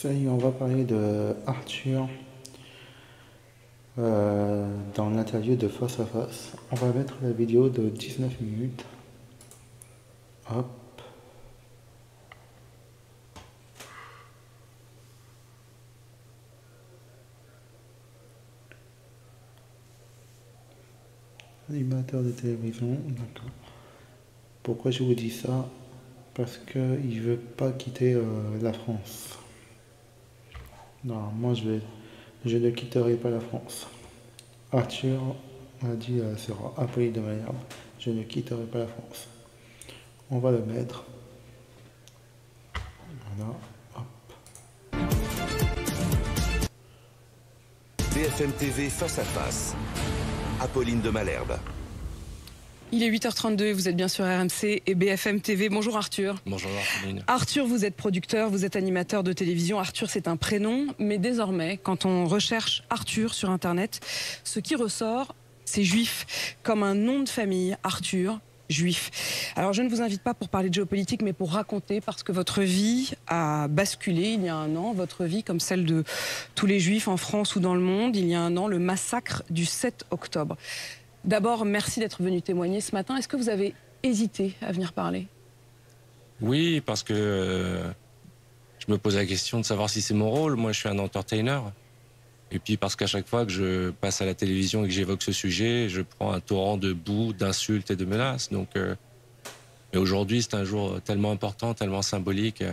Salut, on va parler de Arthur dans l'interview de Face à Face. On va mettre la vidéo de 19 minutes. Hop. Animateur de télévision, d'accord. Pourquoi je vous dis ça? Parce qu'il veut pas quitter la France. Non, moi je ne quitterai pas la France. Arthur a dit sera appelé de manière. Je ne quitterai pas la France. On va le mettre. Voilà. BFM TV face à face. Apolline de Malherbe. Il est 8h32 et vous êtes bien sur RMC et BFM TV. Bonjour Arthur. Bonjour Apolline. Arthur, vous êtes producteur, vous êtes animateur de télévision. Arthur, c'est un prénom, mais désormais, quand on recherche Arthur sur Internet, ce qui ressort, c'est juif, comme un nom de famille, Arthur. Juif. Alors je ne vous invite pas pour parler de géopolitique, mais pour raconter, parce que votre vie a basculé il y a un an, votre vie comme celle de tous les juifs en France ou dans le monde, il y a un an, le massacre du 7 octobre. D'abord, merci d'être venu témoigner ce matin. Est-ce que vous avez hésité à venir parler? Oui, parce que je me pose la question de savoir si c'est mon rôle. Moi, je suis un entertainer. Et puis parce qu'à chaque fois que je passe à la télévision et que j'évoque ce sujet, je prends un torrent de boue, d'insultes et de menaces. Donc, mais aujourd'hui, c'est un jour tellement important, tellement symbolique,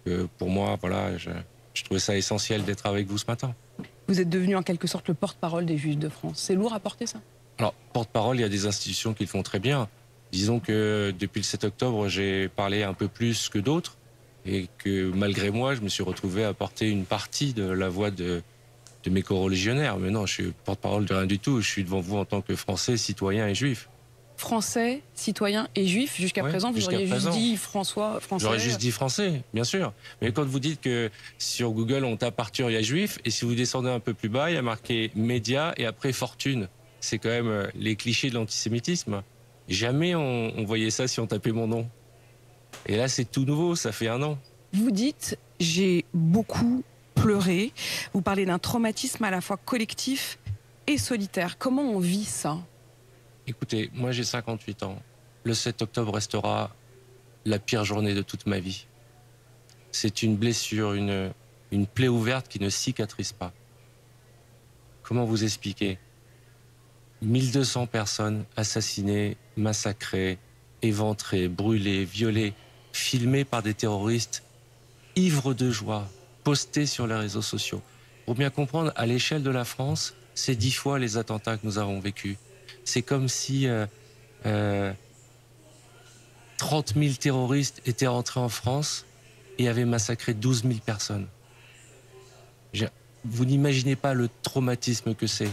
que pour moi, voilà, je trouvais ça essentiel d'être avec vous ce matin. Vous êtes devenu en quelque sorte le porte-parole des Juifs de France. C'est lourd à porter, ça? Alors, porte-parole, il y a des institutions qui le font très bien. Disons que depuis le 7 octobre, j'ai parlé un peu plus que d'autres et que malgré moi, je me suis retrouvé à porter une partie de la voix de mes co-religionnaires. Mais non, je suis porte-parole de rien du tout. Je suis devant vous en tant que Français, citoyen et juif. Français, citoyen et juif. Jusqu'à présent, vous auriez juste dit Français. J'aurais juste dit français, bien sûr. Mais quand vous dites que sur Google, on tape Arthur, il y a juif, et si vous descendez un peu plus bas, il y a marqué média et après fortune. C'est quand même les clichés de l'antisémitisme. Jamais on voyait ça si on tapait mon nom. Et là, c'est tout nouveau, ça fait un an. Vous dites, j'ai beaucoup pleuré. Vous parlez d'un traumatisme à la fois collectif et solitaire. Comment on vit ça? Écoutez, moi j'ai 58 ans. Le 7 octobre restera la pire journée de toute ma vie. C'est une blessure, une plaie ouverte qui ne cicatrise pas. Comment vous expliquer? 1200 personnes assassinées, massacrées, éventrées, brûlées, violées, filmées par des terroristes ivres de joie, postées sur les réseaux sociaux. Pour bien comprendre, à l'échelle de la France, c'est 10 fois les attentats que nous avons vécus. C'est comme si 30 000 terroristes étaient rentrés en France et avaient massacré 12 000 personnes. Vous n'imaginez pas le traumatisme que c'est.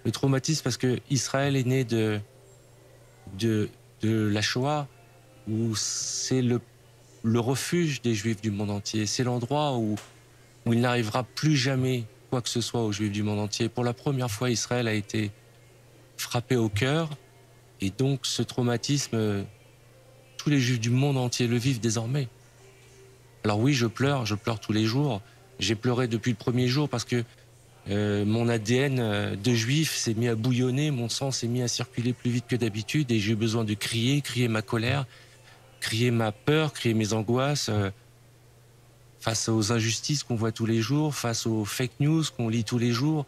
Le traumatisme parce que Israël est né de la Shoah, où c'est le refuge des Juifs du monde entier. C'est l'endroit où il n'arrivera plus jamais quoi que ce soit aux Juifs du monde entier. Pour la première fois, Israël a été frappé au cœur, et donc ce traumatisme, tous les Juifs du monde entier le vivent désormais. Alors oui, je pleure tous les jours. J'ai pleuré depuis le premier jour parce que mon ADN de Juif s'est mis à bouillonner, mon sang s'est mis à circuler plus vite que d'habitude, et j'ai eu besoin de crier ma colère, crier ma peur, crier mes angoisses, face aux injustices qu'on voit tous les jours, face aux fake news qu'on lit tous les jours.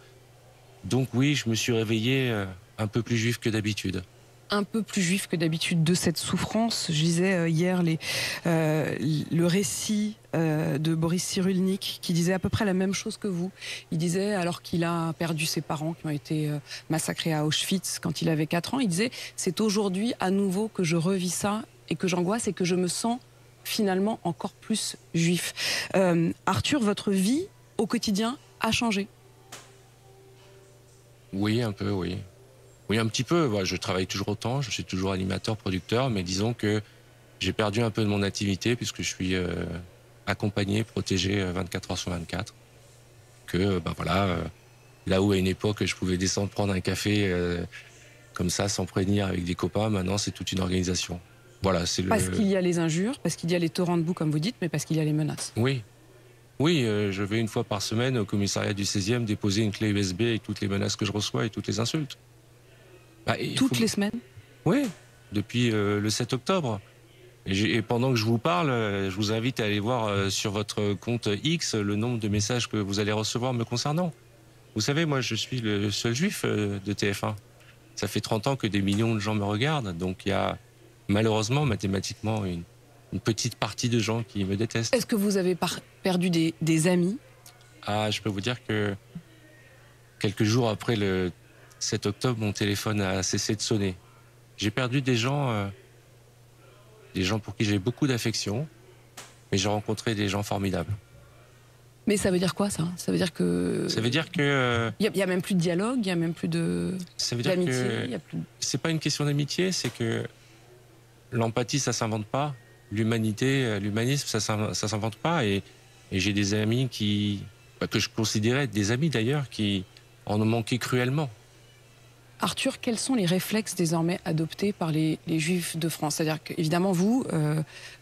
Donc oui, je me suis réveillé un peu plus juif que d'habitude. Un peu plus juif que d'habitude de cette souffrance. Je lisais hier le récit de Boris Cyrulnik qui disait à peu près la même chose que vous. Il disait, alors qu'il a perdu ses parents qui ont été massacrés à Auschwitz quand il avait 4 ans, il disait « C'est aujourd'hui à nouveau que je revis ça et que j'angoisse et que je me sens finalement encore plus juif ». Arthur, votre vie au quotidien a changé? Oui, un peu, oui. Oui, un petit peu. Je travaille toujours autant, je suis toujours animateur, producteur, mais disons que j'ai perdu un peu de mon activité puisque je suis accompagné, protégé 24 heures sur 24. Que, voilà, là où à une époque je pouvais descendre prendre un café comme ça, sans prévenir avec des copains, maintenant c'est toute une organisation. Voilà, c'est Parce qu'il y a les injures, parce qu'il y a les torrents de boue, comme vous dites, mais parce qu'il y a les menaces. Oui. Oui, je vais une fois par semaine au commissariat du 16e déposer une clé USB avec toutes les menaces que je reçois et toutes les insultes. Bah, Toutes les semaines? Oui, depuis le 7 octobre. Et pendant que je vous parle, je vous invite à aller voir sur votre compte X le nombre de messages que vous allez recevoir me concernant. Vous savez, moi, je suis le seul juif de TF1. Ça fait 30 ans que des millions de gens me regardent, donc il y a malheureusement, mathématiquement, une petite partie de gens qui me détestent. Est-ce que vous avez perdu des amis? Ah, je peux vous dire que quelques jours après le 7 octobre, mon téléphone a cessé de sonner. J'ai perdu des gens pour qui j'ai beaucoup d'affection, mais j'ai rencontré des gens formidables. Mais ça veut dire quoi, ça? Ça veut dire que... Ça veut dire que... Il y a même plus de dialogue, il y a même plus ça veut dire d'amitié, que il y a plus... c'est pas une question d'amitié, c'est que l'empathie, ça s'invente pas. L'humanisme, ça s'invente pas. Et j'ai des amis que je considérais être des amis d'ailleurs, qui en ont manqué cruellement. Arthur, quels sont les réflexes désormais adoptés par les Juifs de France? C'est-à-dire qu'évidemment, vous,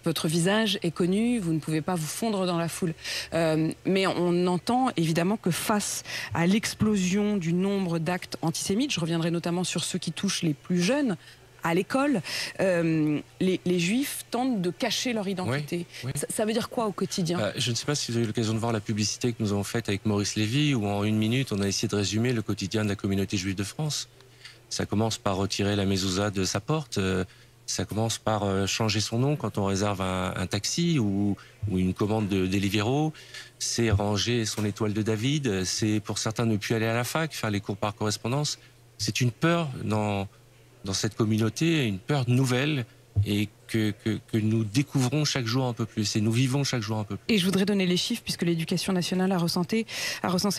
votre visage est connu, vous ne pouvez pas vous fondre dans la foule. Mais on entend évidemment que face à l'explosion du nombre d'actes antisémites, je reviendrai notamment sur ceux qui touchent les plus jeunes, à l'école, les Juifs tentent de cacher leur identité. Oui. Ça veut dire quoi au quotidien? Je ne sais pas si vous avez eu l'occasion de voir la publicité que nous avons faite avec Maurice Lévy, où en 1 minute, on a essayé de résumer le quotidien de la communauté juive de France. Ça commence par retirer la mezouza de sa porte, ça commence par changer son nom quand on réserve un taxi ou une commande de Deliveroo, c'est ranger son étoile de David, c'est pour certains ne plus aller à la fac, faire les cours par correspondance. C'est une peur dans cette communauté, une peur nouvelle et que nous découvrons chaque jour un peu plus et nous vivons chaque jour un peu plus. Et je voudrais donner les chiffres puisque l'Éducation nationale a recensé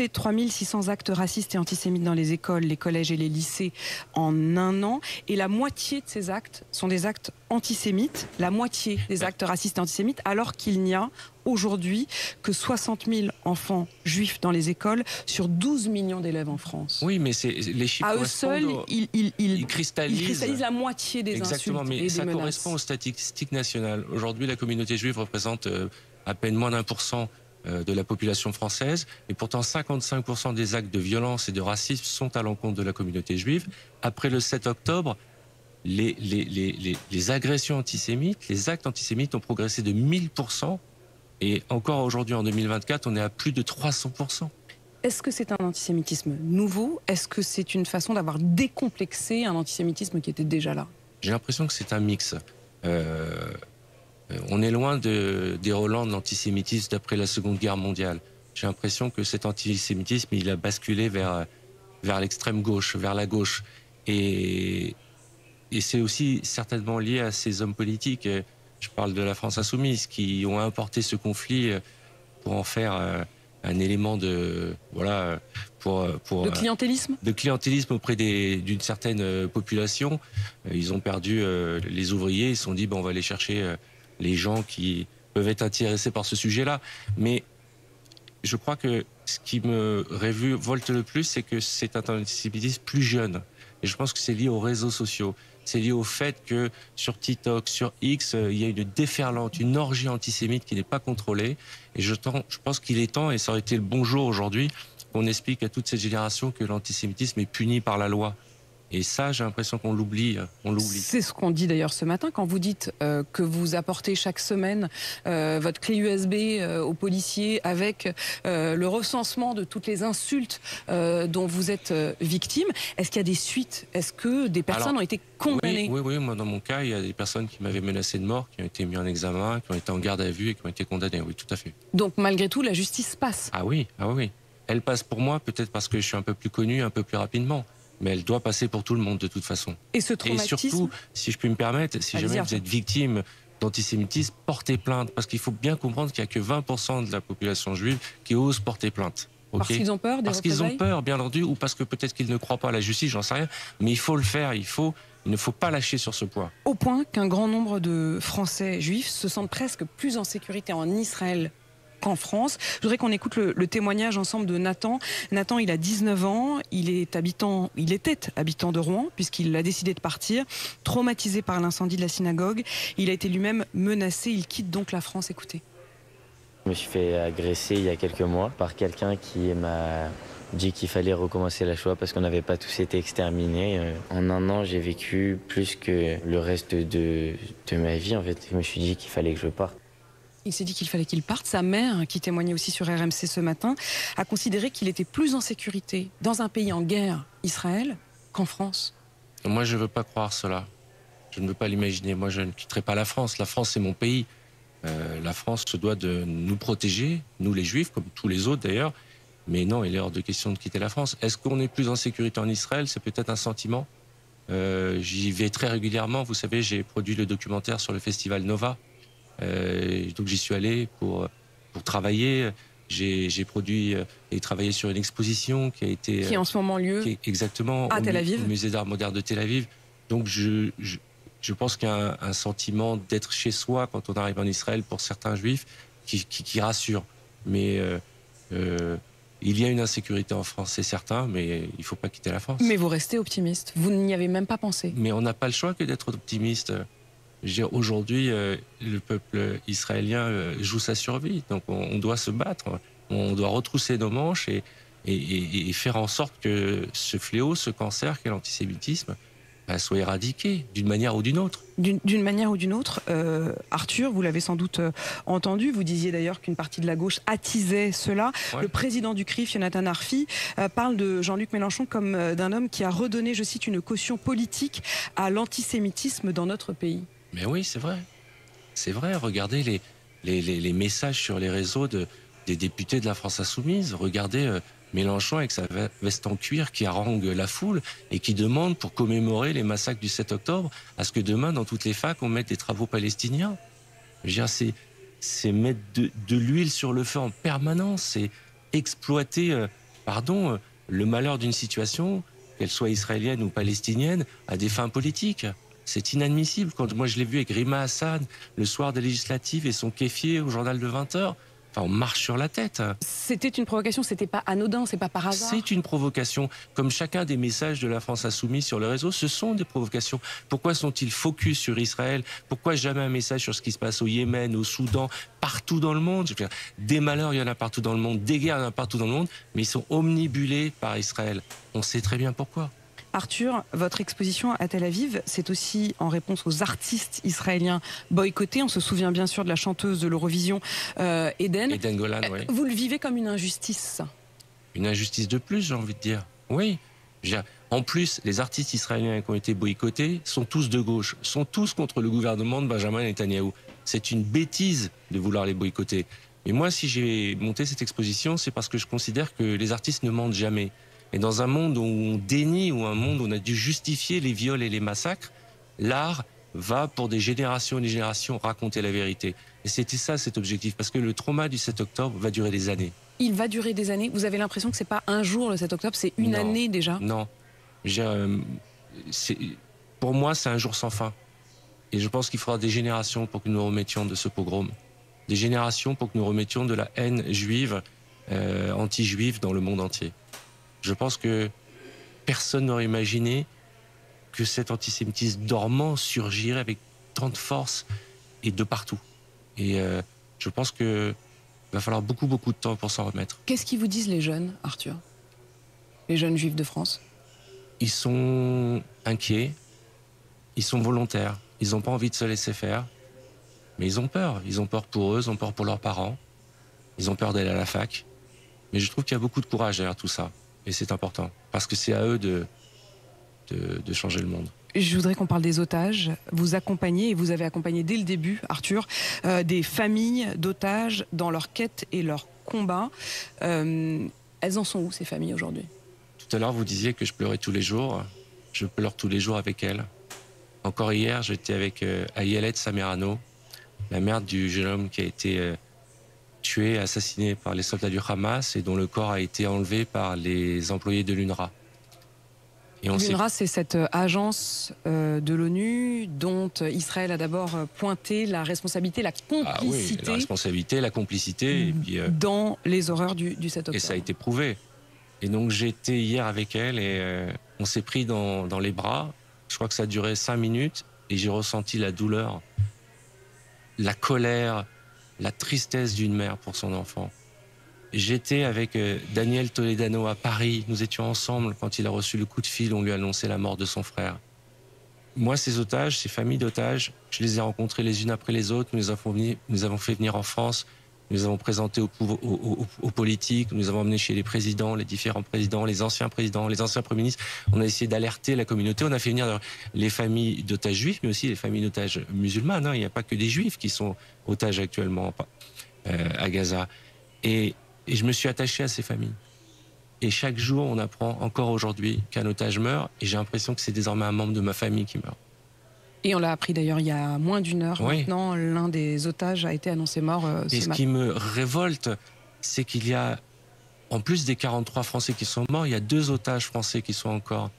3600 actes racistes et antisémites dans les écoles, les collèges et les lycées en 1 an. Et la moitié de ces actes sont des actes antisémites, la moitié des actes racistes et antisémites, alors qu'il n'y a aujourd'hui que 60 000 enfants juifs dans les écoles sur 12 millions d'élèves en France. Oui, mais les chiffres à eux seuls, ils cristallisent la moitié des exactement, insultes mais et des ça menaces. correspond aux statistiques nationales. Aujourd'hui, la communauté juive représente à peine moins d'1% de la population française, et pourtant 55% des actes de violence et de racisme sont à l'encontre de la communauté juive. Après le 7 octobre, les agressions antisémites, les actes antisémites ont progressé de 1000%. Et encore aujourd'hui, en 2024, on est à plus de 300%. Est-ce que c'est un antisémitisme nouveau? Est-ce que c'est une façon d'avoir décomplexé un antisémitisme qui était déjà là? J'ai l'impression que c'est un mix. On est loin des relents de l'antisémitisme d'après la Seconde Guerre mondiale. J'ai l'impression que cet antisémitisme, il a basculé vers l'extrême gauche, vers la gauche. Et c'est aussi certainement lié à ces hommes politiques. Je parle de la France insoumise, qui ont importé ce conflit pour en faire un élément de de clientélisme. De clientélisme auprès d'une certaine population. Ils ont perdu les ouvriers. Ils se sont dit on va aller chercher les gens qui peuvent être intéressés par ce sujet-là. Mais je crois que ce qui me révolte le plus, c'est que c'est un antisémitisme plus jeune. Et je pense que c'est lié aux réseaux sociaux. C'est lié au fait que sur TikTok, sur X, il y a une déferlante, une orgie antisémite qui n'est pas contrôlée. Et je pense qu'il est temps, et ça aurait été le bon jour aujourd'hui, qu'on explique à toute cette génération que l'antisémitisme est puni par la loi. Et ça, j'ai l'impression qu'on l'oublie. C'est ce qu'on dit d'ailleurs ce matin quand vous dites que vous apportez chaque semaine votre clé USB aux policiers avec le recensement de toutes les insultes dont vous êtes victime. Est-ce qu'il y a des suites? Est-ce que des personnes ont été condamnées? Oui. Moi, dans mon cas, il y a des personnes qui m'avaient menacé de mort, qui ont été mis en examen, qui ont été en garde à vue et qui ont été condamnées. Oui, tout à fait. Donc, malgré tout, la justice passe? Ah oui. Elle passe pour moi, peut-être parce que je suis un peu plus connu, un peu plus rapidement. Mais elle doit passer pour tout le monde de toute façon. Et ce traumatisme... Et surtout, si je puis me permettre, si jamais vous êtes victime d'antisémitisme, portez plainte. Parce qu'il faut bien comprendre qu'il n'y a que 20% de la population juive qui ose porter plainte. Okay? Parce qu'ils ont peur des représailles? Parce qu'ils ont peur, bien entendu, ou parce que peut-être qu'ils ne croient pas à la justice, j'en sais rien. Mais il faut le faire, il ne faut pas lâcher sur ce point. Au point qu'un grand nombre de Français juifs se sentent presque plus en sécurité en Israël qu'en France. Je voudrais qu'on écoute le témoignage ensemble de Nathan. Nathan, il a 19 ans, il était habitant de Rouen, puisqu'il a décidé de partir, traumatisé par l'incendie de la synagogue. Il a été lui-même menacé, il quitte donc la France. Écoutez. Je me suis fait agresser il y a quelques mois par quelqu'un qui m'a dit qu'il fallait recommencer la Shoah parce qu'on n'avait pas tous été exterminés. En un an, j'ai vécu plus que le reste de ma vie. En fait, je me suis dit qu'il fallait que je parte. Il s'est dit qu'il fallait qu'il parte. Sa mère, qui témoignait aussi sur RMC ce matin, a considéré qu'il était plus en sécurité dans un pays en guerre, Israël, qu'en France. Moi, je ne veux pas croire cela. Je ne veux pas l'imaginer. Moi, je ne quitterai pas la France. La France, c'est mon pays. La France se doit de nous protéger, nous les Juifs, comme tous les autres d'ailleurs. Mais non, il est hors de question de quitter la France. Est-ce qu'on est plus en sécurité en Israël? C'est peut-être un sentiment. J'y vais très régulièrement. Vous savez, j'ai produit le documentaire sur le festival Nova. Donc j'y suis allé pour travailler. J'ai produit et travaillé sur une exposition qui a été... Qui est en ce moment lieu exactement, à Tel Aviv. Au musée d'art moderne de Tel Aviv. Donc je pense qu'il y a un sentiment d'être chez soi quand on arrive en Israël pour certains juifs qui rassure. Mais il y a une insécurité en France, c'est certain, mais il ne faut pas quitter la France. Mais vous restez optimiste, vous n'y avez même pas pensé. Mais on n'a pas le choix que d'être optimiste. Aujourd'hui, le peuple israélien joue sa survie, donc on doit se battre, on doit retrousser nos manches et faire en sorte que ce fléau, ce cancer qu'est l'antisémitisme, soit éradiqué d'une manière ou d'une autre. D'une manière ou d'une autre, Arthur, vous l'avez sans doute entendu, vous disiez d'ailleurs qu'une partie de la gauche attisait cela. Ouais. Le président du CRIF, Yonatan Arfi, parle de Jean-Luc Mélenchon comme d'un homme qui a redonné, je cite, une caution politique à l'antisémitisme dans notre pays. Mais oui, c'est vrai. C'est vrai, regardez les messages sur les réseaux des députés de la France Insoumise, regardez... Mélenchon avec sa veste en cuir qui harangue la foule et qui demande pour commémorer les massacres du 7 octobre à ce que demain dans toutes les facs on mette des travaux palestiniens. Je veux dire, c'est mettre de l'huile sur le feu en permanence, c'est exploiter le malheur d'une situation, qu'elle soit israélienne ou palestinienne, à des fins politiques. C'est inadmissible. Quand moi je l'ai vu avec Rima Hassan le soir des législatives et son kéfier au journal de 20h, on marche sur la tête. C'était une provocation, c'était pas anodin, c'est pas par hasard. C'est une provocation. Comme chacun des messages de la France Insoumise sur le réseau, ce sont des provocations. Pourquoi sont-ils focus sur Israël? Pourquoi jamais un message sur ce qui se passe au Yémen, au Soudan, partout dans le monde? Des malheurs, il y en a partout dans le monde, des guerres, il y en a partout dans le monde, mais ils sont omnibulés par Israël. On sait très bien pourquoi. Arthur, votre exposition à Tel Aviv, c'est aussi en réponse aux artistes israéliens boycottés. On se souvient bien sûr de la chanteuse de l'Eurovision, Eden. Eden Golan, oui. Vous le vivez comme une injustice, ça? Une injustice de plus, j'ai envie de dire. Oui. En plus, les artistes israéliens qui ont été boycottés sont tous de gauche, sont tous contre le gouvernement de Benjamin Netanyahou. C'est une bêtise de vouloir les boycotter. Mais moi, si j'ai monté cette exposition, c'est parce que je considère que les artistes ne mentent jamais. Et dans un monde où on dénie, ou un monde où on a dû justifier les viols et les massacres, l'art va pour des générations et des générations raconter la vérité. Et c'était ça cet objectif, parce que le trauma du 7 octobre va durer des années. Il va durer des années? Vous avez l'impression que c'est pas un jour le 7 octobre, c'est une année déjà? Non. Pour moi, c'est un jour sans fin. Et je pense qu'il faudra des générations pour que nous remettions de ce pogrom. Des générations pour que nous remettions de la haine juive, anti-juive dans le monde entier. Je pense que personne n'aurait imaginé que cet antisémitisme dormant surgirait avec tant de force et de partout. Et je pense qu'il va falloir beaucoup de temps pour s'en remettre. Qu'est-ce qu'ils vous disent les jeunes, Arthur? Les jeunes juifs de France? Ils sont inquiets, ils sont volontaires, ils n'ont pas envie de se laisser faire, mais ils ont peur. Ils ont peur pour eux, ils ont peur pour leurs parents, ils ont peur d'aller à la fac. Mais je trouve qu'il y a beaucoup de courage derrière tout ça. Et c'est important, parce que c'est à eux de changer le monde. Je voudrais qu'on parle des otages. Vous accompagnez, et vous avez accompagné dès le début, Arthur, des familles d'otages dans leur quête et leur combat. Elles en sont où, ces familles, aujourd'hui? Tout à l'heure, vous disiez que je pleurais tous les jours. Je pleure tous les jours avec elles. Encore hier, j'étais avec Ayelet Samerano, la mère du jeune homme qui a été... tué, assassiné par les soldats du Hamas et dont le corps a été enlevé par les employés de l'UNRWA. L'UNRWA, c'est cette agence de l'ONU dont Israël a d'abord pointé la responsabilité, la complicité. Ah oui, la responsabilité, la complicité. Et puis, dans les horreurs du 7 octobre. Et ça a été prouvé. Et donc j'étais hier avec elle et on s'est pris dans les bras. Je crois que ça a duré 5 minutes et j'ai ressenti la douleur, la colère, la tristesse d'une mère pour son enfant. J'étais avec Daniel Toledano à Paris. Nous étions ensemble quand il a reçu le coup de fil. On lui a annoncé la mort de son frère. Moi, ces otages, ces familles d'otages, je les ai rencontrés les unes après les autres. Nous les avons fait venir en France. Nous les avons présentés aux politiques. Nous les avons emmenés chez les présidents, les différents présidents, les anciens premiers ministres. On a essayé d'alerter la communauté. On a fait venir les familles d'otages juifs, mais aussi les familles d'otages musulmanes. Il n'y a pas que des juifs qui sont otages actuellement à Gaza. Et je me suis attaché à ces familles. Et chaque jour, on apprend encore aujourd'hui qu'un otage meurt. Et j'ai l'impression que c'est désormais un membre de ma famille qui meurt. Et on l'a appris d'ailleurs il y a moins d'une heure. Oui. Maintenant, l'un des otages a été annoncé mort ce matin. Et ce qui me révolte, c'est qu'il y a, en plus des 43 Français qui sont morts, il y a 2 otages français qui sont encore,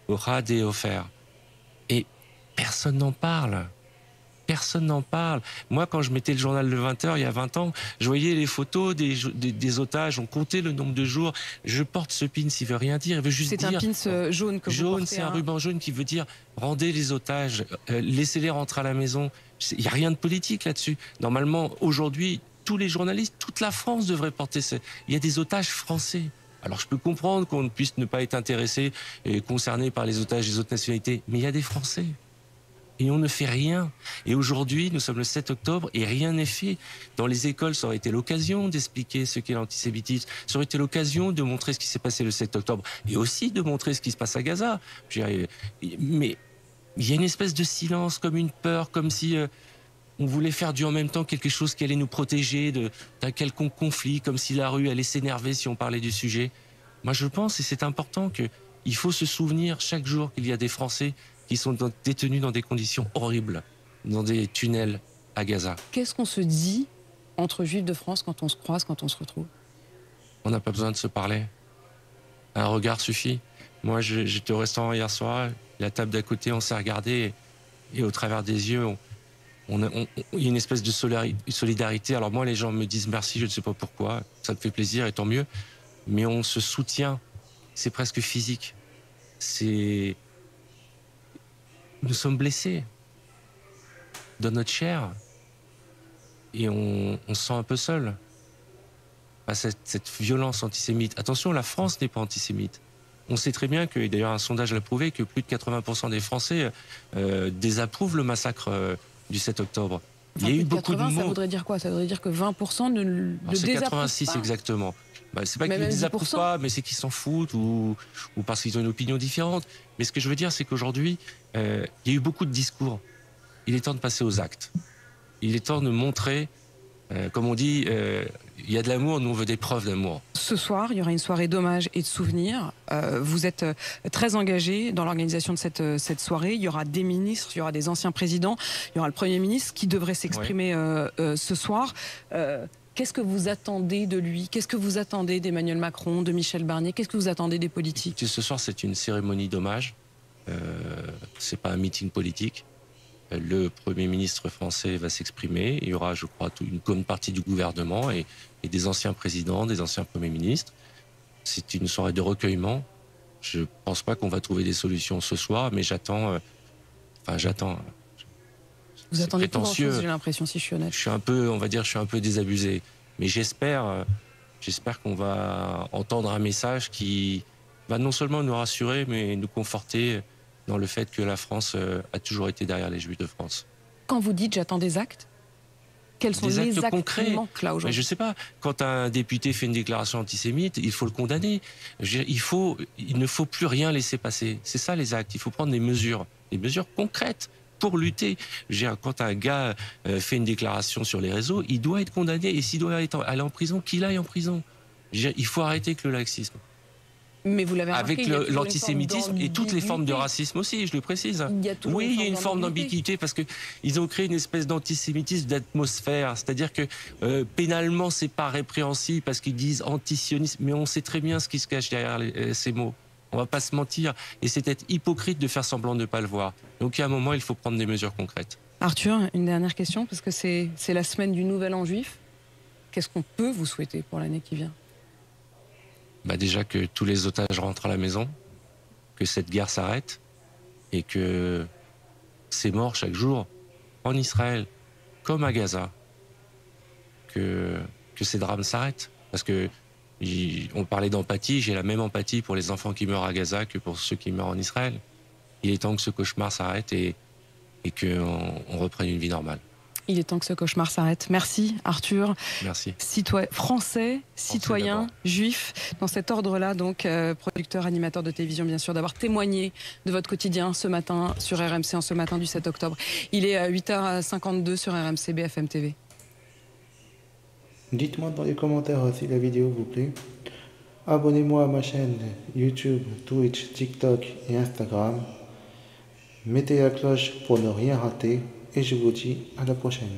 Ohad et Ofer. Et personne n'en parle. Personne n'en parle. Moi, quand je mettais le journal de 20h, il y a 20 ans, je voyais les photos des otages, on comptait le nombre de jours. Je porte ce pin, il veut rien dire, il veut juste dire... C'est un pin jaune que vous portez. Jaune, c'est un ruban jaune qui veut dire rendez les otages, laissez-les rentrer à la maison. Il n'y a rien de politique là-dessus. Normalement, aujourd'hui, tous les journalistes, toute la France devrait porter ça. Il y a des otages français. Alors je peux comprendre qu'on puisse ne pas être intéressé et concerné par les otages des autres nationalités, mais il y a des Français. Et on ne fait rien. Et aujourd'hui, nous sommes le 7 octobre et rien n'est fait. Dans les écoles, ça aurait été l'occasion d'expliquer ce qu'est l'antisémitisme. Ça aurait été l'occasion de montrer ce qui s'est passé le 7 octobre et aussi de montrer ce qui se passe à Gaza. Mais il y a une espèce de silence, comme une peur, comme si on voulait faire du en même temps quelque chose qui allait nous protéger d'un quelconque conflit, comme si la rue allait s'énerver si on parlait du sujet. Moi, je pense, et c'est important, qu'il faut se souvenir chaque jour qu'il y a des Français qui sont détenus dans des conditions horribles, dans des tunnels à Gaza. Qu'est-ce qu'on se dit entre Juifs de France quand on se croise, quand on se retrouve? On n'a pas besoin de se parler. Un regard suffit. Moi, j'étais au restaurant hier soir, la table d'à côté, on s'est regardé, et au travers des yeux, il y a une espèce de solidarité. Alors moi, les gens me disent merci, je ne sais pas pourquoi, ça me fait plaisir, et tant mieux. Mais on se soutient, c'est presque physique. Nous sommes blessés dans notre chair et on se sent un peu seul. Cette violence antisémite. Attention, la France n'est pas antisémite. On sait très bien que, et d'ailleurs un sondage l'a prouvé, que plus de 80% des Français désapprouvent le massacre du 7 octobre. Enfin, il y a eu beaucoup de mots. Ça voudrait dire quoi? Ça voudrait dire que 20% ne c'est désapprouvent 86 pas. Exactement. C'est pas qu'ils ne désapprouvent pas, mais c'est qu'ils s'en foutent ou parce qu'ils ont une opinion différente. Mais ce que je veux dire, c'est qu'aujourd'hui, il y a eu beaucoup de discours. Il est temps de passer aux actes. Il est temps de montrer, comme on dit, il y a de l'amour, nous on veut des preuves d'amour. Ce soir, il y aura une soirée d'hommage et de souvenirs. Vous êtes très engagé dans l'organisation de cette soirée. Il y aura des ministres, il y aura des anciens présidents, il y aura le Premier ministre qui devrait s'exprimer ce soir. Qu'est-ce que vous attendez de lui? Qu'est-ce que vous attendez d'Emmanuel Macron, de Michel Barnier? Qu'est-ce que vous attendez des politiques? Écoutez, ce soir, c'est une cérémonie d'hommage. C'est pas un meeting politique. Le Premier ministre français va s'exprimer. Il y aura, je crois, une bonne partie du gouvernement et des anciens présidents, des anciens premiers ministres. C'est une soirée de recueillement. Je ne pense pas qu'on va trouver des solutions ce soir, mais j'attends. Vous attendez pas grand-chose, j'ai l'impression, si je suis honnête. Je suis un peu, on va dire, je suis un peu désabusé. Mais j'espère qu'on va entendre un message qui va non seulement nous rassurer, mais nous conforter dans le fait que la France a toujours été derrière les Juifs de France. Quand vous dites j'attends des actes, quels sont les actes concrets qui manquent là aujourd'hui? Je ne sais pas. Quand un député fait une déclaration antisémite, il faut le condamner. Il ne faut plus rien laisser passer. C'est ça les actes. Il faut prendre des mesures concrètes pour lutter. Quand un gars fait une déclaration sur les réseaux, il doit être condamné. Et s'il doit aller en prison, qu'il aille en prison. Il faut arrêter avec le laxisme. Mais vous l'avez remarqué, avec l'antisémitisme et toutes les formes de racisme aussi, je le précise. Il y a une forme d'ambiguïté parce qu'ils ont créé une espèce d'antisémitisme d'atmosphère. C'est-à-dire que pénalement, c'est pas répréhensible parce qu'ils disent antisionisme, mais on sait très bien ce qui se cache derrière ces mots. On va pas se mentir. Et c'est être hypocrite de faire semblant de ne pas le voir. Donc, à un moment, il faut prendre des mesures concrètes. Arthur, une dernière question, parce que c'est la semaine du Nouvel An juif. Qu'est-ce qu'on peut vous souhaiter pour l'année qui vient? Déjà que tous les otages rentrent à la maison, que cette guerre s'arrête et que ces morts chaque jour en Israël, comme à Gaza, que ces drames s'arrêtent. Parce que on parlait d'empathie, j'ai la même empathie pour les enfants qui meurent à Gaza que pour ceux qui meurent en Israël. Il est temps que ce cauchemar s'arrête et qu'on reprenne une vie normale. Il est temps que ce cauchemar s'arrête. Merci Arthur. Merci. Français, citoyen, juif, dans cet ordre-là, donc producteur, animateur de télévision, bien sûr, d'avoir témoigné de votre quotidien ce matin sur RMC, en ce matin du 7 octobre. Il est à 8h52 sur RMC BFM TV. Dites-moi dans les commentaires si la vidéo vous plaît. Abonnez-moi à ma chaîne YouTube, Twitch, TikTok et Instagram. Mettez la cloche pour ne rien rater et je vous dis à la prochaine.